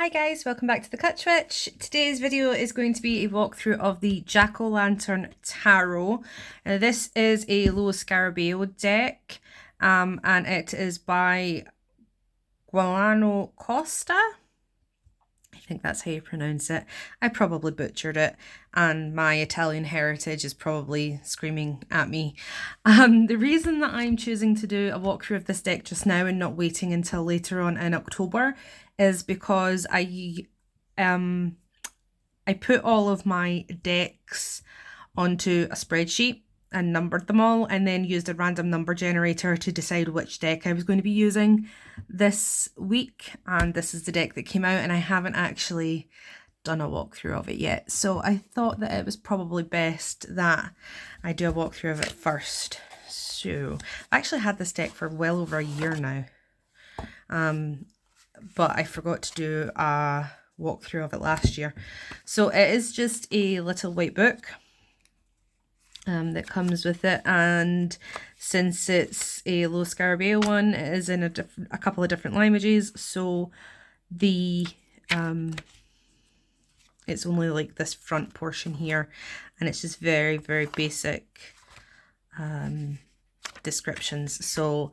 Hi guys, welcome back to the Cwtch Witch. Today's video is going to be a walkthrough of the Jack-o'-lantern tarot. This is a low Scarabeo deck and it is by Guiliano Costa. I think that's how you pronounce it. I probably butchered it and my Italian heritage is probably screaming at me. The reason that I'm choosing to do a walkthrough of this deck just now and not waiting until later on in October is because I put all of my decks onto a spreadsheet and numbered them all and then used a random number generator to decide which deck I was going to be using this week, and this is the deck that came out and I haven't actually done a walkthrough of it yet, so I thought that it was probably best that I do a walkthrough of it first. So I actually had this deck for well over a year now, but I forgot to do a walkthrough of it last year. So it is just a little white book that comes with it, and since it's a low Scarabeo one, it is in a couple of different languages, so the it's only like this front portion here, and it's just very basic descriptions. So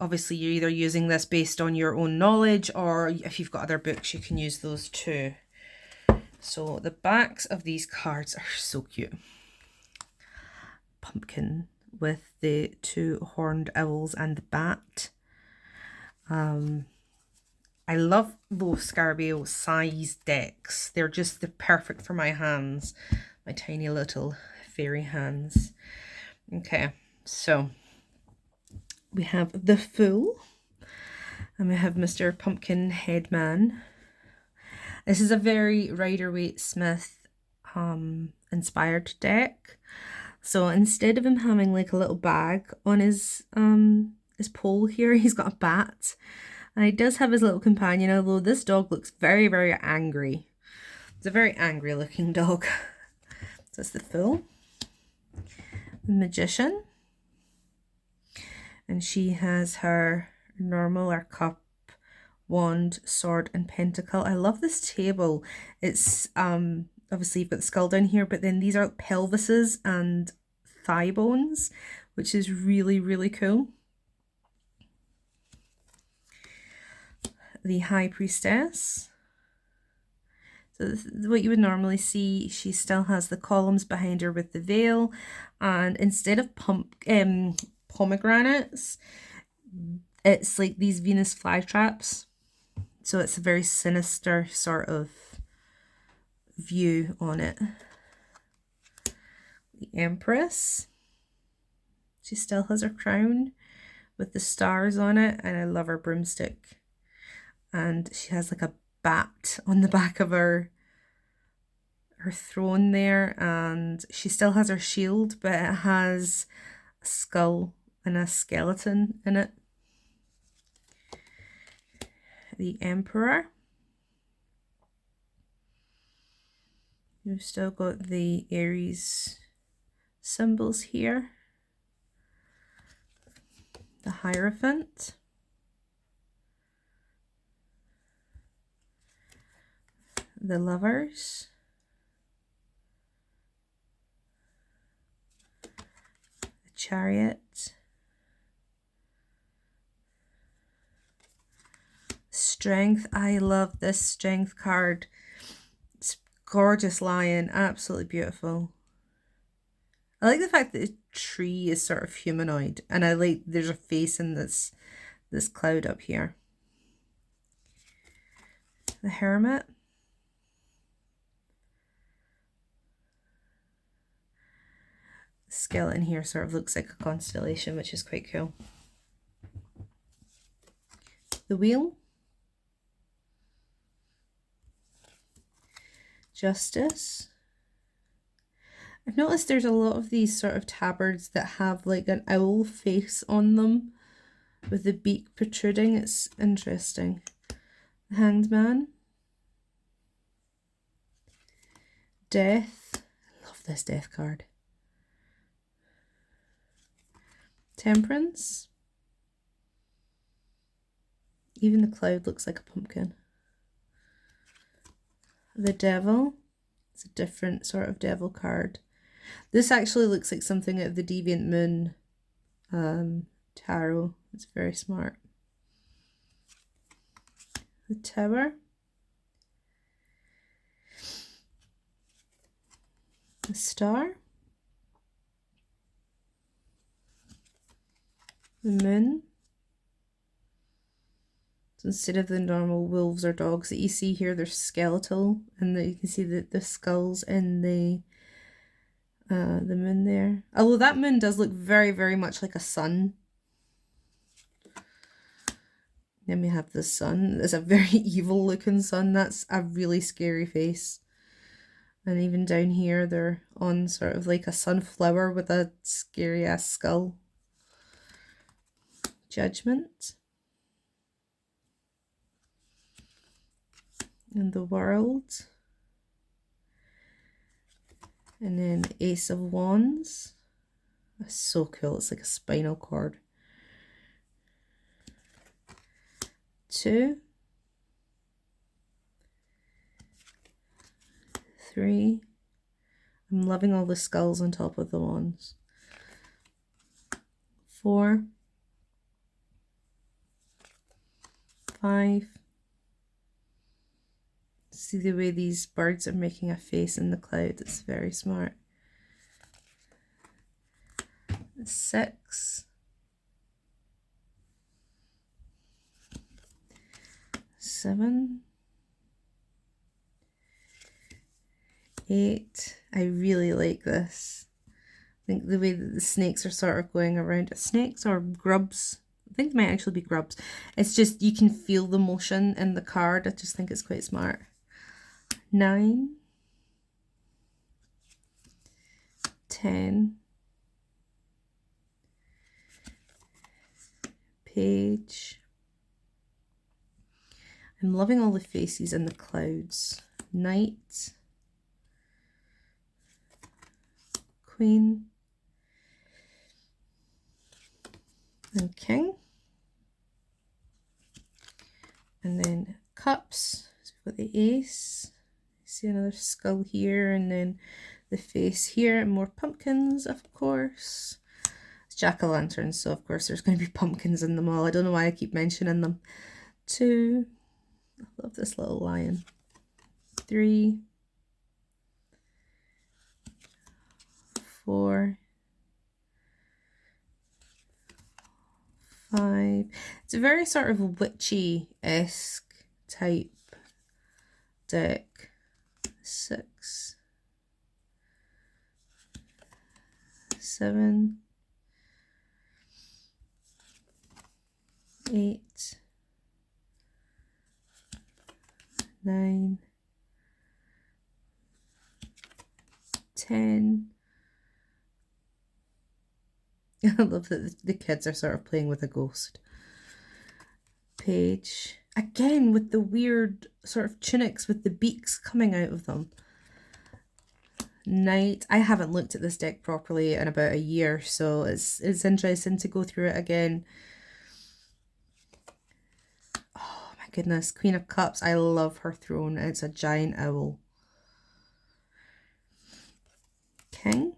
obviously you're either using this based on your own knowledge, or if you've got other books you can use those too. So the backs of these cards are so cute. Pumpkin with the two horned owls and the bat. I love those Scarabeo size decks. They're perfect for my hands, my tiny little fairy hands. Okay, so we have the Fool, and we have Mr. Pumpkin Headman. This is a very Rider-Waite-Smith inspired deck. So instead of him having like a little bag on his pole here, he's got a bat. And he does have his little companion, although this dog looks very angry. It's a very angry looking dog. So it's the Fool. The Magician. And she has her normal, her cup, wand, sword, and pentacle. I love this table. It's obviously you've got the skull down here, but then these are pelvises and thigh bones, which is really cool. The High Priestess. So this is what you would normally see. She still has the columns behind her with the veil, and instead of pomegranates, it's like these Venus flytraps. So it's a very sinister sort of view on it. The Empress. She still has her crown with the stars on it, and I love her broomstick. And she has like a bat on the back of her throne there, and she still has her shield, but it has a skull and a skeleton in it. The Emperor. You've still got the Aries symbols here. The Hierophant. The Lovers. The Chariot. Strength. I love this Strength card. It's gorgeous lion, absolutely beautiful. I like the fact that the tree is sort of humanoid, and I like there's a face in this cloud up here. The Hermit. The skeleton here sort of looks like a constellation, which is quite cool. The Wheel. Justice. I've noticed there's a lot of these sort of tabards that have like an owl face on them with the beak protruding. It's interesting. The Hanged Man. Death. I love this Death card. Temperance. Even the cloud looks like a pumpkin. The Devil. It's a different sort of devil card. This actually looks like something out of the Deviant Moon tarot. It's very smart. The Tower. The Star. The Moon. So instead of the normal wolves or dogs that you see here, they're skeletal, and you can see the skulls in the moon there. Although that moon does look very, very much like a sun. Then we have the sun. It's a very evil looking sun. That's a really scary face. And even down here, they're on sort of like a sunflower with a scary ass skull. Judgment. And the World. And then Ace of Wands. That's so cool. It's like a spinal cord. 2. 3. I'm loving all the skulls on top of the wands. 4. 5. See the way these birds are making a face in the cloud. It's very smart. 6. 7. 8. I really like this. I think the way that the snakes are sort of going around. Snakes or grubs? I think it might actually be grubs. It's just, you can feel the motion in the card. I just think it's quite smart. 9. 10. Page. I'm loving all the faces in the clouds. Knight. Queen. And King. And then Cups. So we've got the Ace. See another skull here, and then the face here, and more pumpkins, of course. It's jack-o'-lanterns, so of course there's going to be pumpkins in them all. I don't know why I keep mentioning them. 2. I love this little lion. 3. 4. 5. It's a very sort of witchy-esque type deck. 6. 7. 8. 9. 10. I love that the kids are sort of playing with a ghost. Page. Again, with the weird sort of tunics with the beaks coming out of them. Knight. I haven't looked at this deck properly in about a year, so it's interesting to go through it again. Oh my goodness. Queen of Cups. I love her throne. It's a giant owl. King.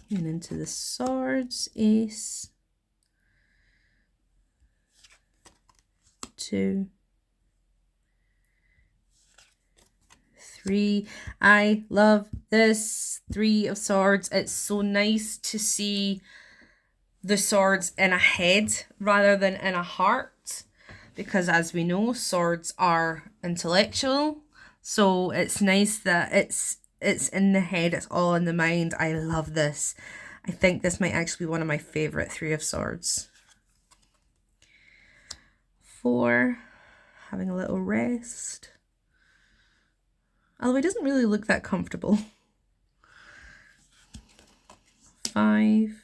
And into the swords. Ace. 2. 3. I love this 3 of swords. It's so nice to see the swords in a head rather than in a heart, because as we know, swords are intellectual, so it's nice that it's in the head, it's all in the mind. I love this. I think this might actually be one of my favorite 3 of swords. 4. Having a little rest. Although he doesn't really look that comfortable. 5.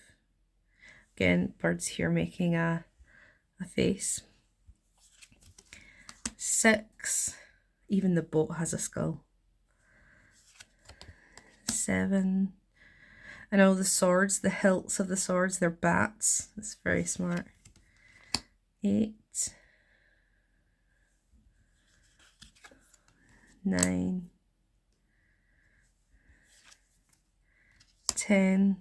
Again, birds here making a face. 6. Even the boat has a skull. 7. And all the swords, the hilts of the swords, they're bats. That's very smart. 8. 9, 10.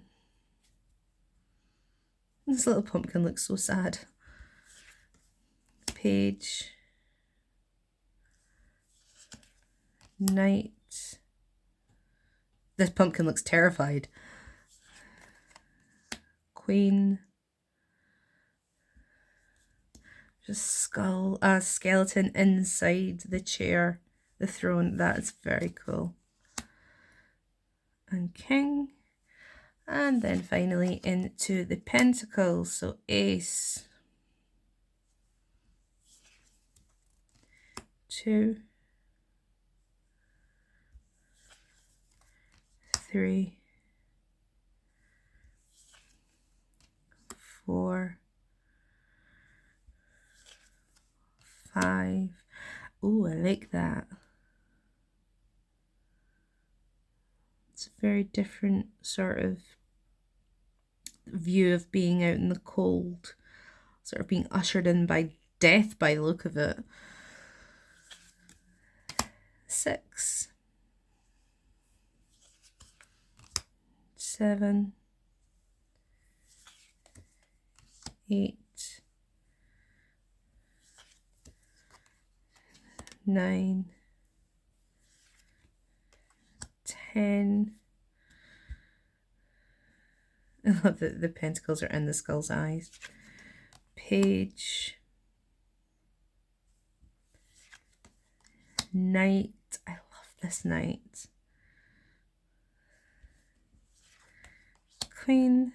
This little pumpkin looks so sad. Page, knight. This pumpkin looks terrified. Queen. Just skull, skeleton inside the chair, the throne. That's very cool. And king. And then finally into the pentacles. So ace, 2, 3, 4, 5. Oh, I like that. It's a very different sort of view of being out in the cold, sort of being ushered in by death by the look of it. 6, 7, 8, 9, 10. I love that the pentacles are in the skull's eyes. Page, knight. I love this knight. Queen.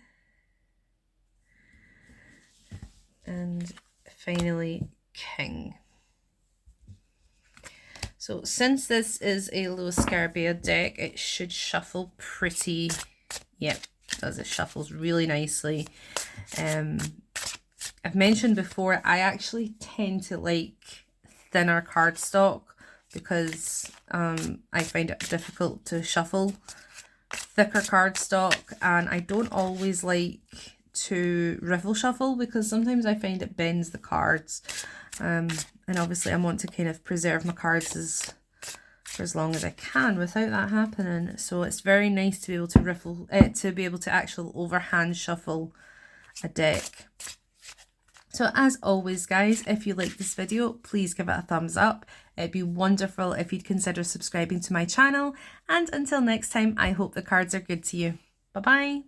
And finally, king. So since this is a low Scarabeo deck, it should shuffle pretty, yep, as it shuffles really nicely. I've mentioned before, I actually tend to like thinner cardstock because I find it difficult to shuffle thicker cardstock, and I don't always like to riffle shuffle because sometimes I find it bends the cards, and obviously I want to kind of preserve my cards for as long as I can without that happening. So it's very nice to be able to riffle it, to be able to actually overhand shuffle a deck. So as always guys, if you like this video, please give it a thumbs up. It'd be wonderful if you'd consider subscribing to my channel, and until next time, I hope the cards are good to you. Bye bye.